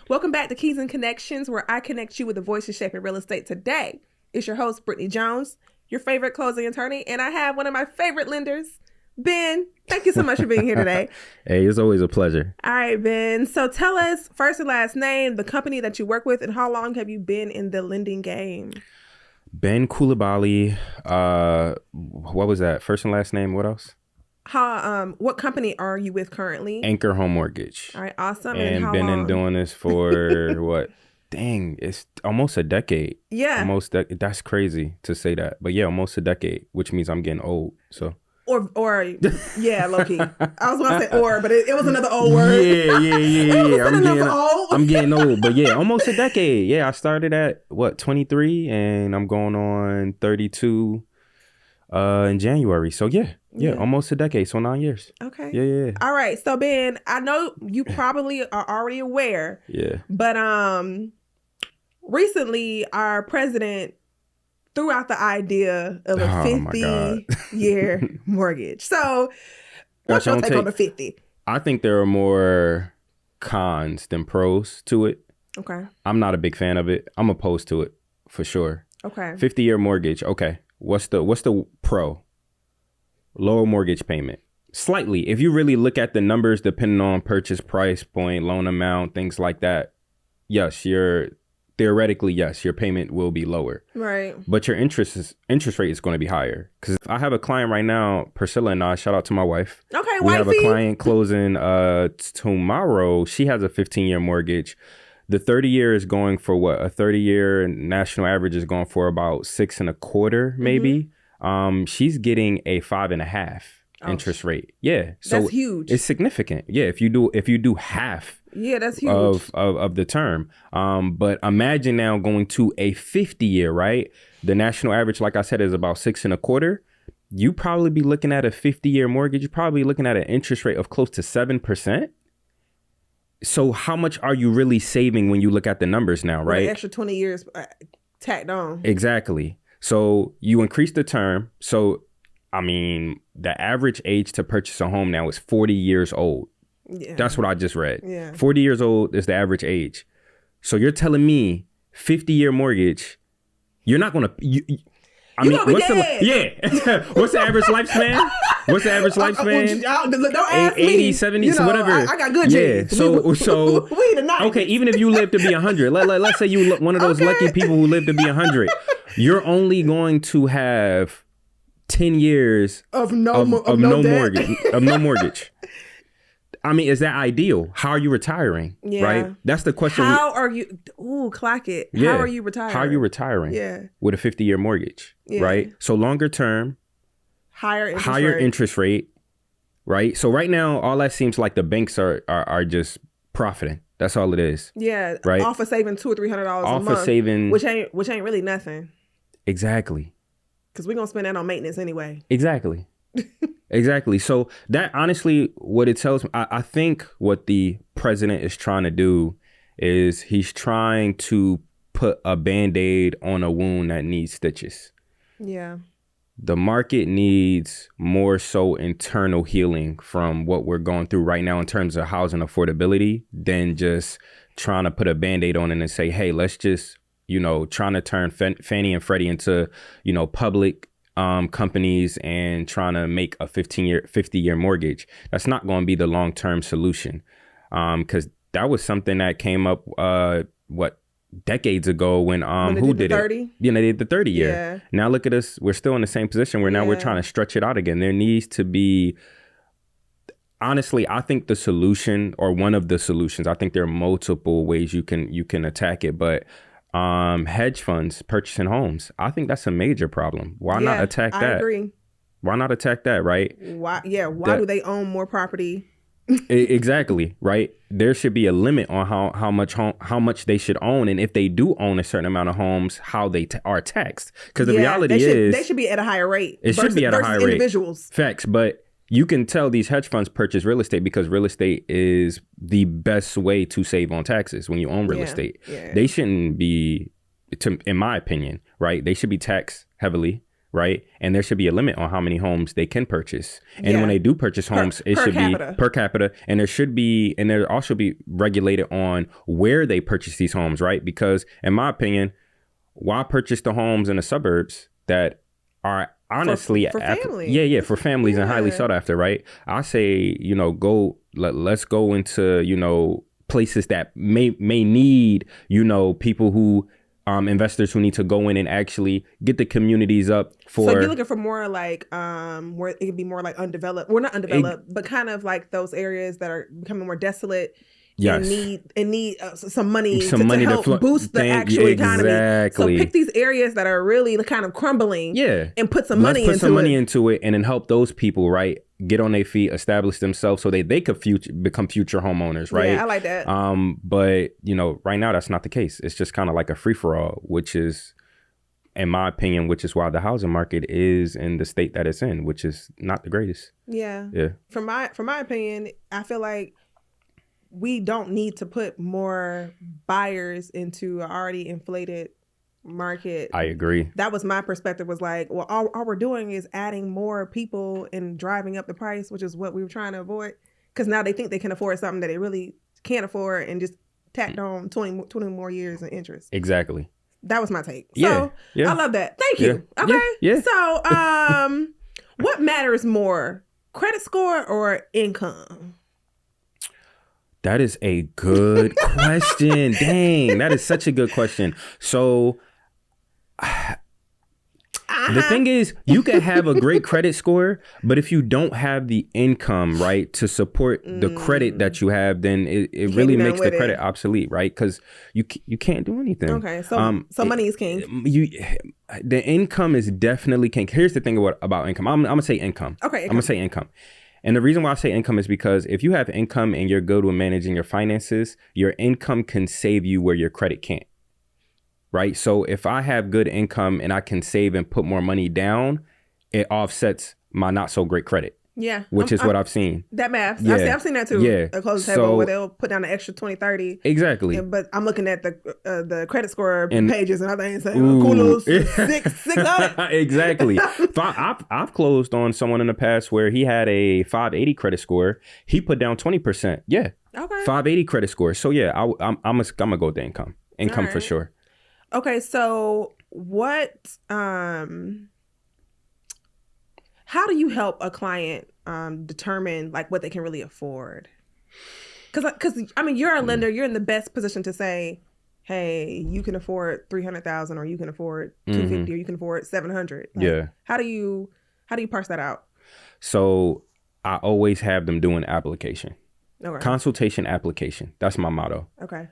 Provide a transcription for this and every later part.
Welcome back to Keys and Connections, where I connect you with the voices shaping real estate today. It's your host, Brittany Jones, your favorite closing attorney, and I have one of my favorite lenders, Ben. Thank you so much for being here today. Hey, it's always a pleasure. All right, Ben. So tell us first and last name, the company that you work with, and how long have you been in the lending game? Ben Coulibaly. What was that? First and last name. What else? What company are you with currently? Anchor Home Mortgage. All right, awesome. And how been long? in doing this for what? Dang, it's almost a decade. Yeah. That's crazy to say that, but yeah, almost a decade, which means I'm getting old. So. Or yeah, low key. I was gonna say but it was another old word. Yeah. I'm getting old, but yeah, almost a decade. Yeah, I started at 23, and I'm going on 32 in January. So yeah, almost a decade. So 9 years. Okay. Yeah. All right. So Ben, I know you probably are already aware. Yeah. But recently our president threw out the idea of a 50-year mortgage. So what's your take on the 50? I think there are more cons than pros to it. Okay. I'm not a big fan of it. I'm opposed to it for sure. Okay. 50-year mortgage. Okay. What's the pro? Lower mortgage payment. Slightly. If you really look at the numbers, depending on purchase price point, loan amount, things like that, yes, theoretically, yes, your payment will be lower. Right. But your interest rate is going to be higher. Because I have a client right now, Priscilla and I, shout out to my wife. Okay, we wifey. have a client closing tomorrow. She has a 15-year mortgage. The 30-year is going for what? A 30-year national average is going for about 6.25, maybe. Mm-hmm. She's getting a 5.5 interest rate. Yeah. So that's huge. It's significant. Yeah. If you do half. Yeah, that's huge. Of the term. But imagine now going to a 50-year, right? The national average, like I said, is about 6.25. You probably be looking at a 50-year mortgage. You're probably looking at an interest rate of close to 7%. So how much are you really saving when you look at the numbers now, right? An extra 20 years tacked on. Exactly. So you increase the term. So, I mean, the average age to purchase a home now is 40 years old. Yeah. That's what I just read. Yeah. 40 years old is the average age. So you're telling me 50-year mortgage, you're not going to... What's the average lifespan? What's the average lifespan? Don't ask 80, me. 70, whatever. I got good genes. So we the 90s. Okay, even if you live to be 100, let's say you one of those lucky people who live to be 100, you're only going to have 10 years of no mortgage. I mean, is that ideal? How are you retiring? Yeah. Right? That's the question. How are you? Ooh, clock it. Yeah. How are you retiring? How are you retiring? Yeah. With a 50-year mortgage, right? So longer term, higher interest rate, right? So right now, all that seems like the banks are just profiting. That's all it is. Yeah. Right. Off of saving $200 or $300 a month. Off of saving, which ain't really nothing. Exactly. Because we're gonna spend that on maintenance anyway. Exactly. Exactly. So that honestly, what it tells me, I think what the president is trying to do is he's trying to put a Band-Aid on a wound that needs stitches. Yeah. The market needs more so internal healing from what we're going through right now in terms of housing affordability than just trying to put a Band-Aid on it and say, hey, let's just, trying to turn Fannie and Freddie into, public companies and trying to make a 50-year mortgage. That's not going to be the long-term solution. Because that was something that came up, decades ago when who did 30? it? Yeah, they did the 30-year. Yeah. Now look at us. We're still in the same position where now we're trying to stretch it out again. There needs to be, honestly, I think the solution, or one of the solutions, I think there are multiple ways you can attack it, but hedge funds purchasing homes, I think that's a major problem. Why not attack that? I agree. Why not attack that, right? Why do they own more property? Exactly, right? There should be a limit on how much they should own, and if they do own a certain amount of homes, how they are taxed. Because the reality is they should be at a higher rate. It should be at a higher rate. Individuals. Facts, but you can tell these hedge funds purchase real estate because real estate is the best way to save on taxes when you own real estate. Yeah. They shouldn't be, in my opinion, right? They should be taxed heavily, right? And there should be a limit on how many homes they can purchase. And when they do purchase homes, it should be per capita. And there also be regulated on where they purchase these homes, right? Because in my opinion, why purchase the homes in the suburbs that are honestly for families? For families and highly sought after, right? I say, let's go into, places that may need, people who investors who need to go in and actually get the communities up for. So you're looking for more like where it could be more like undeveloped. Well, not undeveloped, but kind of like those areas that are becoming more desolate. Yes. And need some money to help boost the actual economy. So pick these areas that are really kind of crumbling. Yeah. And put some money into it and then help those people, right, get on their feet, establish themselves so they could become future homeowners, right? Yeah, I like that. But, right now that's not the case. It's just kind of like a free-for-all, which is, in my opinion, which is why the housing market is in the state that it's in, which is not the greatest. Yeah. Yeah. From my opinion, I feel like we don't need to put more buyers into an already inflated market. I agree. That was my perspective, was like, well, all we're doing is adding more people and driving up the price, which is what we were trying to avoid. Because now they think they can afford something that they really can't afford and just tacked on 20 more years in interest. Exactly. That was my take. Yeah. So I love that. Thank you. Yeah. Okay. Yeah. So what matters more, credit score or income? That is a good question. Dang, that is such a good question. So the thing is, you can have a great credit score, but if you don't have the income, right, to support the credit that you have, then it really makes the credit obsolete, right? Because you can't do anything. Okay, so money is king. The income is definitely king. Here's the thing about income. I'm gonna say income. Okay, I'm gonna say income. And the reason why I say income is because if you have income and you're good with managing your finances, your income can save you where your credit can't. Right? So if I have good income and I can save and put more money down, it offsets my not so great credit. Yeah. Which is what I've seen. That math. Yeah. I've seen that too. Yeah. A closed table where they'll put down an extra 20, 30. Exactly. But I'm looking at the credit score pages and I think saying, kudos, 600. Exactly. I've closed on someone in the past where he had a 580 credit score. He put down 20%. Yeah. Okay. 580 credit score. So yeah, I'm gonna go with the income. Income for sure. Okay, so what how do you help a client determine like what they can really afford? Because I mean, you're a lender, you're in the best position to say, hey, you can afford $300,000, or you can afford $250,000, or you can afford $700,000. Like, yeah. How do you parse that out? So I always have them do an application. Okay. Consultation application. That's my motto. Okay.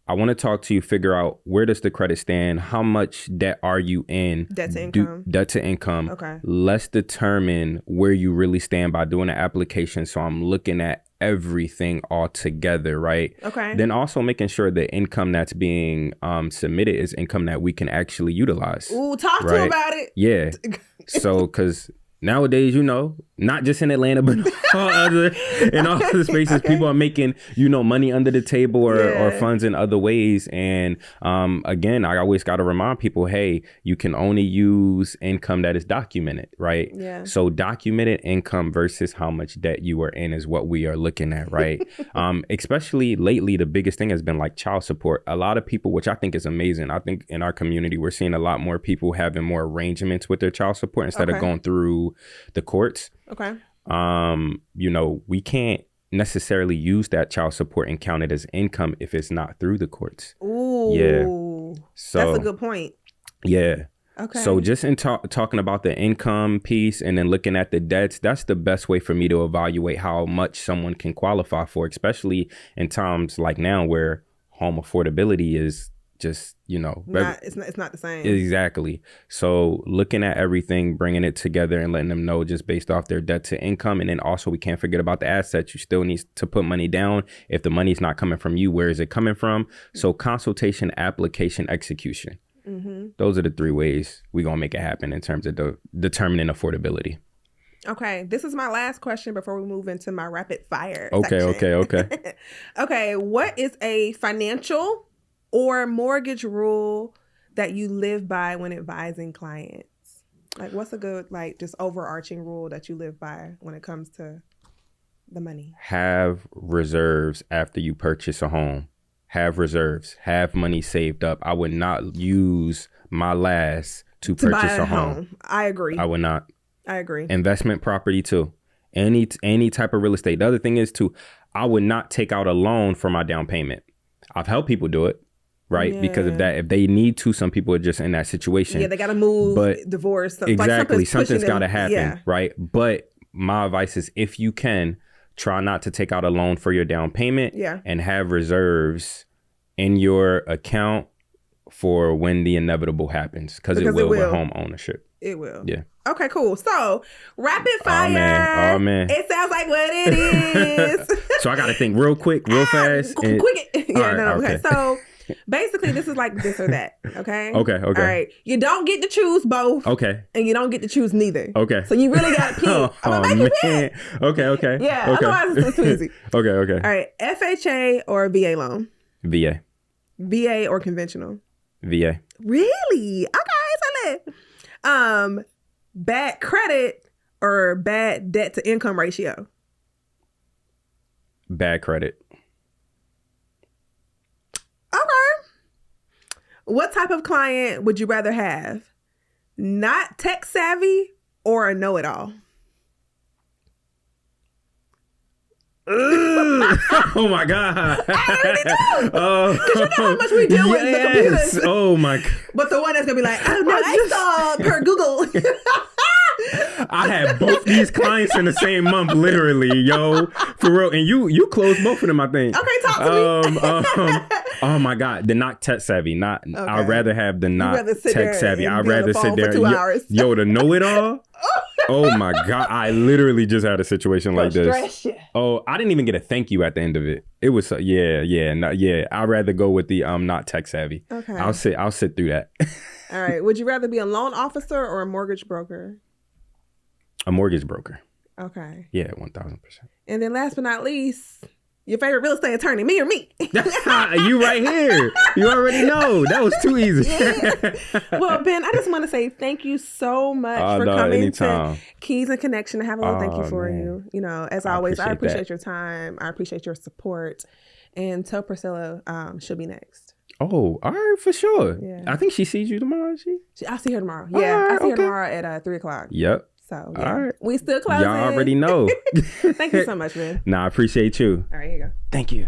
I want to talk to you, figure out where does the credit stand? How much debt are you in? Debt to income. Debt to income. Okay. Let's determine where you really stand by doing an application. So I'm looking at everything all together, right? Okay. Then also making sure the income that's being submitted is income that we can actually utilize. Ooh, talk to him about it. Yeah. So, because nowadays, not just in Atlanta, but in all other spaces, people are making, money under the table or funds in other ways. And again, I always got to remind people, hey, you can only use income that is documented, right? Yeah. So documented income versus how much debt you are in is what we are looking at, right? Especially lately, the biggest thing has been like child support. A lot of people, which I think is amazing. I think in our community, we're seeing a lot more people having more arrangements with their child support instead of going through the courts. Okay. We can't necessarily use that child support and count it as income if it's not through the courts. Ooh. Yeah. So that's a good point. Yeah. Okay. So just in talking about the income piece and then looking at the debts, that's the best way for me to evaluate how much someone can qualify for, especially in times like now where home affordability is just, it's not the same. Exactly. So looking at everything, bringing it together and letting them know just based off their debt to income. And then also we can't forget about the assets. You still need to put money down. If the money's not coming from you, where is it coming from? So consultation, application, execution. Mm-hmm. Those are the three ways we're going to make it happen in terms of determining affordability. Okay. This is my last question before we move into my rapid fire section. Okay. Okay. What is a financial or mortgage rule that you live by when advising clients? Like, what's a good, like, just overarching rule that you live by when it comes to the money? Have reserves after you purchase a home. Have reserves. Have money saved up. I would not use my last to purchase a home. I agree. I would not. I agree. Investment property too. Any type of real estate. The other thing is too, I would not take out a loan for my down payment. I've helped people do it, right? Yeah. Because of that, if they need to, some people are just in that situation. Yeah, they got to move, but divorce. Exactly. Like something's got to them, happen, yeah. right? But my advice is, if you can, try not to take out a loan for your down payment, and have reserves in your account for when the inevitable happens, because it will with home ownership. It will. Yeah. Okay, cool. So, rapid fire. Oh, man. It sounds like what it is. So I got to think real quick, real fast. Quick. Okay. So, basically, this is like this or that. Okay? Okay. All right. You don't get to choose both. Okay. And you don't get to choose neither. Okay. So, you really got to pick. I'm going to make you pick. Okay. Yeah. Okay. Otherwise, it's too easy. Okay. All right. FHA or VA loan? VA. VA or conventional? VA. Really? Okay. So, bad credit or bad debt to income ratio? Bad credit. Okay. What type of client would you rather have? Not tech savvy or a know-it-all? Oh my God. I already know. Because you know how much we deal with the computers. Oh my God. But the one that's going to be like, oh no, I saw per Google. I had both these clients in the same month, literally, yo, for real. And you closed both of them, I think. Okay, talk to me. Oh my God, the not tech savvy. Not. Okay. I'd rather have the not tech savvy. I'd rather sit there. For 2 hours. Yo, to know it all. Oh my God, I literally just had a situation like this. Oh, I didn't even get a thank you at the end of it. It was I'd rather go with the not tech savvy. Okay, I'll sit through that. All right. Would you rather be a loan officer or a mortgage broker? A mortgage broker. Okay. Yeah, 1,000%. And then last but not least, your favorite real estate attorney, me or me? You right here. You already know. That was too easy. Well, Ben, I just want to say thank you so much for coming to Keys and Connection. I have a little thank you for you. You know, as always, I appreciate your time. I appreciate your support. And tell Priscilla she'll be next. Oh, all right, for sure. Yeah. I think she sees you tomorrow. I'll see her tomorrow. Yeah, I'll see her tomorrow at 3:00. Yep. So, yeah. All right. We still closing. Y'all already know. Thank you so much, man. Nah, I appreciate you. All right, here you go. Thank you.